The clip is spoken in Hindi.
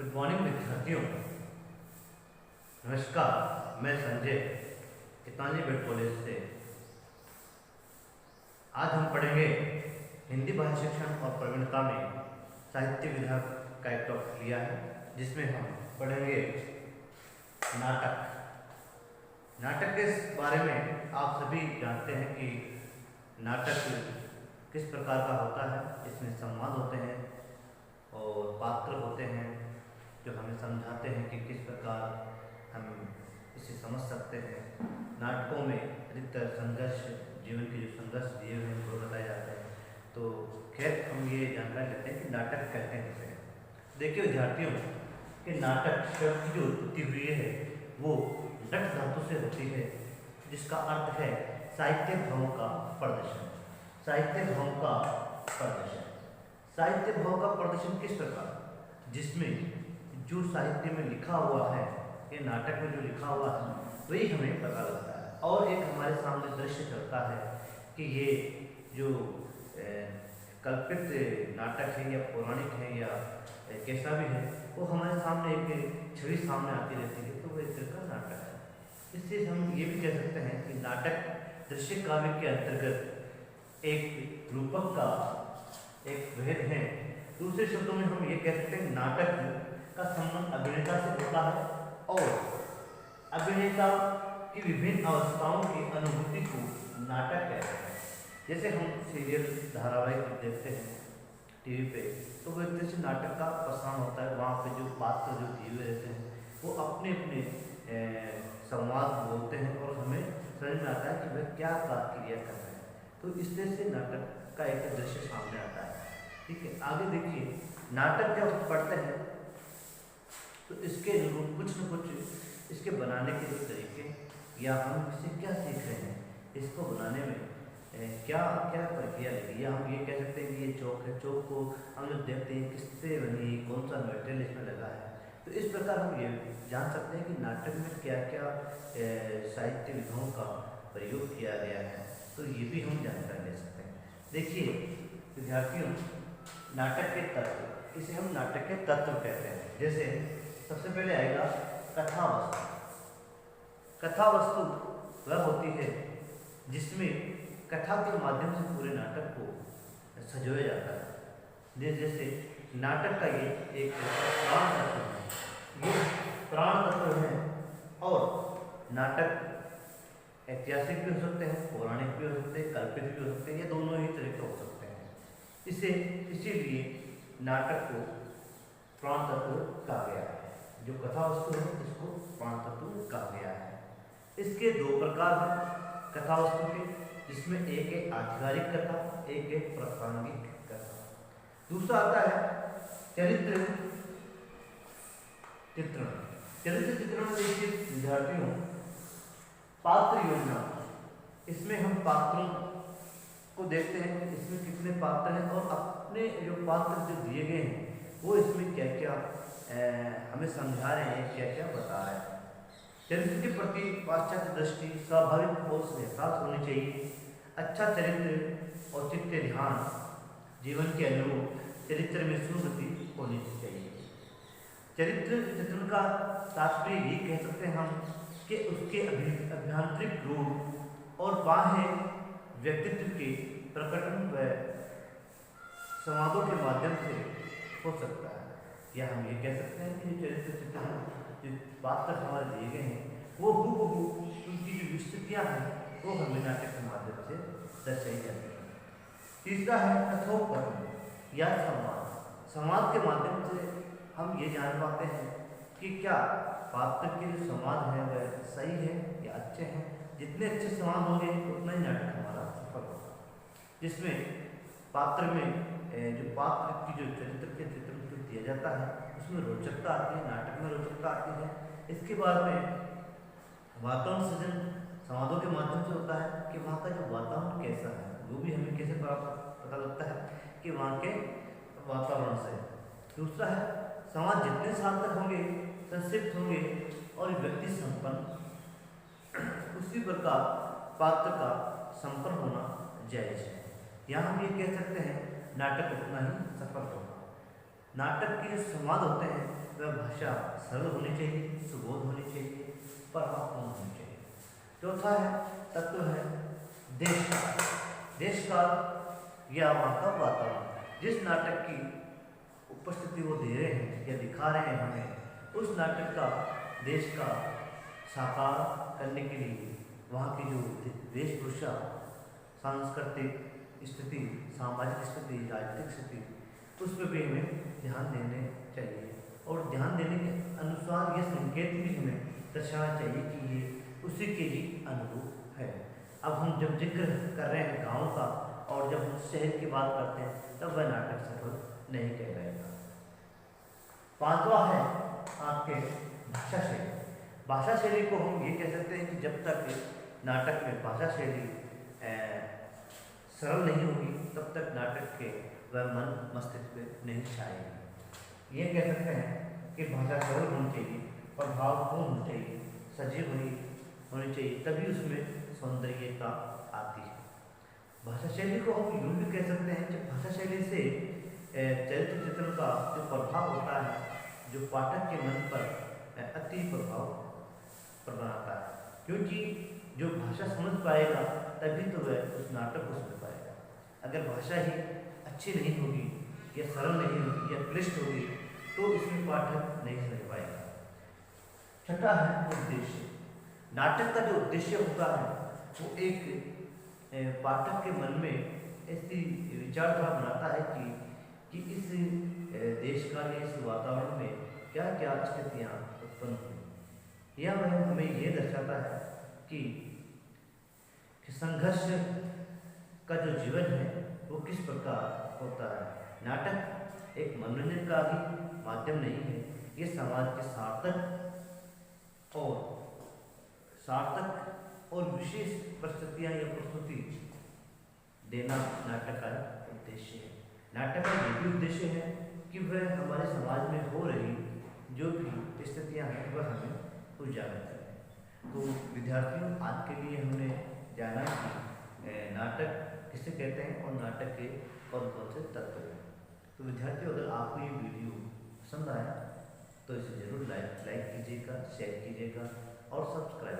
गुड मॉर्निंग विद्यार्थियों। नमस्कार, मैं संजय गीतांजलि बेड कॉलेज से। आज हम पढ़ेंगे हिंदी भाषा शिक्षण और प्रवीणता में साहित्य विभाग का एक टॉपिक लिया है, जिसमें हम पढ़ेंगे नाटक। नाटक के बारे में आप सभी जानते हैं कि नाटक किस प्रकार का होता है। इसमें संवाद होते हैं और पात्र होते हैं जो हमें समझाते हैं कि किस प्रकार हम इसे समझ सकते हैं। नाटकों में अधिकतर संघर्ष, जीवन के जो संघर्ष दिए हुए हैं वो बताए जाते हैं। तो खैर हम ये जानकारी लेते हैं कि नाटक कहते हैं किसे। देखिए विद्यार्थियों, कि नाटक शब्द की जो उत्पत्ति हुई है वो नट धातु से होती है, जिसका अर्थ है साहित्य भावों का प्रदर्शन। साहित्य भावों का प्रदर्शन, साहित्य भाव का प्रदर्शन किस प्रकार, जिसमें जो साहित्य में लिखा हुआ है, ये नाटक में जो लिखा हुआ है वही हमें पता लगता है। और एक हमारे सामने दृश्य चलता है कि ये जो कल्पित नाटक है या पौराणिक है या कैसा भी है, वो हमारे सामने एक छवि सामने आती रहती है, तो वो एक तरह का नाटक है। इससे हम ये भी कह सकते हैं कि नाटक दृश्य काव्य के अंतर्गत एक रूपक का एक भेद है। दूसरे शब्दों में हम ये कह सकते हैं नाटक का संबंध अभिनेता से होता है और अभिनेता की विभिन्न अवस्थाओं की अनुभूति को नाटक कहते हैं। जैसे हम सीरियल धारावाहिक देखते हैं टीवी पे, तो वो एक तरह से नाटक का प्रसारण होता है। वहाँ पे जो पात्र जो दिए हुए रहते हैं वो अपने अपने संवाद बोलते हैं और हमें समझ में आता है कि वह क्या क्रिया कर रहे हैं। तो इस तरह से नाटक का एक दृश्य सामने आता है। ठीक है, आगे देखिए, नाटक जब पढ़ते हैं तो इसके कुछ न कुछ इसके बनाने के जो तरीके या हम इससे क्या सीख रहे हैं, इसको बनाने में क्या क्या प्रक्रिया लगी, या हम ये कह सकते हैं कि ये चौक है, चौक को हम जब देखते हैं किससे बनी, कौन सा मटेरियल इसमें लगा है। तो इस प्रकार हम ये जान सकते हैं कि नाटक में क्या क्या साहित्य विधाओं का प्रयोग किया गया है। तो ये भी हम जानकारी ले सकते हैं। देखिए विद्यार्थियों, नाटक के तत्व, इसे हम नाटक के तत्व कहते हैं। जैसे सबसे पहले आएगा कथा वस्तु। कथा वस्तु वह होती है जिसमें कथा के माध्यम से पूरे नाटक को सजोया जाता है। जैसे नाटक का ये एक प्राण तत्व है, ये प्राण तत्व है। और नाटक ऐतिहासिक भी हो सकते हैं, पौराणिक भी हो सकते हैं, कल्पित भी हो सकते हैं, ये दोनों ही तरह के हो सकते हैं। इसीलिए नाटक को प्राण तत्व कहा गया है। जो कथा वस्तु है इसको प्राण तत्व कहा गया है। इसके दो प्रकार हैं कथा वस्तु के, जिसमें एक है आधिकारिक कथा, एक है प्रासंगिक कथा। दूसरा आता है चरित्र चित्रण। चरित्र चित्रण में देखिए विद्यार्थियों, पात्र योजना, इसमें हम पात्रों को देखते हैं, इसमें कितने पात्र हैं और अपने जो पात्र जो दिए गए हैं वो इसमें क्या क्या हमें समझा रहे हैं, क्या क्या बता रहे हैं। चरित्र के प्रति पाश्चात्य दृष्टि, स्वाभाविक और एहसास होनी चाहिए। अच्छा चरित्र और चित्त ध्यान, जीवन के अनुरूप चरित्र में सुगति होनी चाहिए। चरित्र चित्रण का तात्पर्य ये कह सकते हैं हम कि उसके अभ्यंतरिक रूप और बाह्य व्यक्तित्व के प्रकटन व संवादों के माध्यम से हो सकता है। या हम ये कह सकते हैं कि चरित्र चित्रण जो पात्र हमारे दिए गए हैं वो हूबहू उनकी जो विस्तृतियाँ हैं वो हमें नाटक के माध्यम से दर्शाई जाती हैं। तीसरा है कथोपकथन या संवाद। संवाद के माध्यम से हम ये जान पाते हैं कि क्या पात्र के जो संवाद है वह सही है या अच्छे हैं। जितने अच्छे संवाद होंगे उतना ही नाटक हमारा सफल होगा। जिसमें पात्र में जो पात्र की जो चरित्र के चित्रण दिया जाता है उसमें रोचकता आती है, नाटक में रोचकता आती है। इसके बाद में वातावरण सृजन संवादों के माध्यम से होता है कि वहाँ का जो वातावरण कैसा है, वो भी हमें कैसे पता लगता है कि वहाँ के वातावरण से। दूसरा है संवाद जितने सार्थक होंगे, संक्षिप्त होंगे और व्यक्ति संपन्न, उसी प्रकार पात्र का संपन्न होना जायज है। यहाँ हम ये कह सकते हैं नाटक उतना ही सफल होगा। नाटक के जो संवाद होते हैं वह भाषा सरल होनी चाहिए, सुबोध होनी चाहिए, प्रभावपूर्ण होनी चाहिए। चौथा है तत्व है देश काल। देश काल या वहाँ का वातावरण, जिस नाटक की उपस्थिति वो दे रहे हैं या दिखा रहे हैं हमें, उस नाटक का देश का साकार करने के लिए वहाँ की जो वेशभूषा, सांस्कृतिक स्थिति, सामाजिक स्थिति, राजनीतिक स्थिति, उस पर भी हमें ध्यान देने चाहिए और ध्यान देने के अनुसार यह संकेत भी हमें दर्शाना चाहिए कि ये उसी के ही अनुरूप है। अब हम जब जिक्र कर रहे हैं गाँव का और जब हम शहर की बात करते हैं तब वह नाटक सफल नहीं कहलाएगा। पांचवा है आपके भाषा शैली। भाषा शैली को हम ये कह सकते हैं कि जब तक नाटक में भाषा शैली सरल नहीं होगी तब तक नाटक के वह मन मस्तिष्क में नहीं छाएगी। ये कह सकते हैं कि भाषा सरल होनी चाहिए, प्रभावपूर्ण होनी चाहिए, सजीव होनी चाहिए, तभी उसमें सौंदर्यता आती है। भाषा शैली को हम यूँ भी कह सकते हैं कि भाषा शैली से चरित्र चित्रण का जो प्रभाव होता है, जो पाठक के मन पर अति प्रभाव बनाता है, क्योंकि जो भाषा समझ पाएगा तभी तो वह उस नाटक को समझ पाएगा। अगर भाषा ही अच्छी नहीं होगी या सरल नहीं होगी या क्लिष्ट होगी तो इसमें पाठक नहीं समझ पाएगा। छठा है उद्देश्य। नाटक का जो उद्देश्य होता है वो एक पाठक के मन में ऐसी विचारधारा बनाता है कि इस देश का या इस वातावरण में क्या क्या स्थितियाँ उत्पन्न हुई। यह वह हमें ये दर्शाता है कि संघर्ष का जो जीवन है वो किस प्रकार होता है। नाटक एक मनोरंजन का भी माध्यम नहीं है, ये समाज के सार्थक और विशेष परिस्थितियाँ या प्रस्तुति देना नाटक का उद्देश्य है। नाटक का ये भी उद्देश्य है कि वह हमारे समाज में हो रही जो भी स्थितियाँ हैं वह हमें उजागर करें। तो विद्यार्थियों, आज के लिए हमने जाना कि नाटक किसे कहते हैं और नाटक के कौन कौन से तत्व हैं। तो विद्यार्थियों, अगर आपको ये वीडियो पसंद आया तो इसे ज़रूर लाइक कीजिएगा, शेयर कीजिएगा और सब्सक्राइब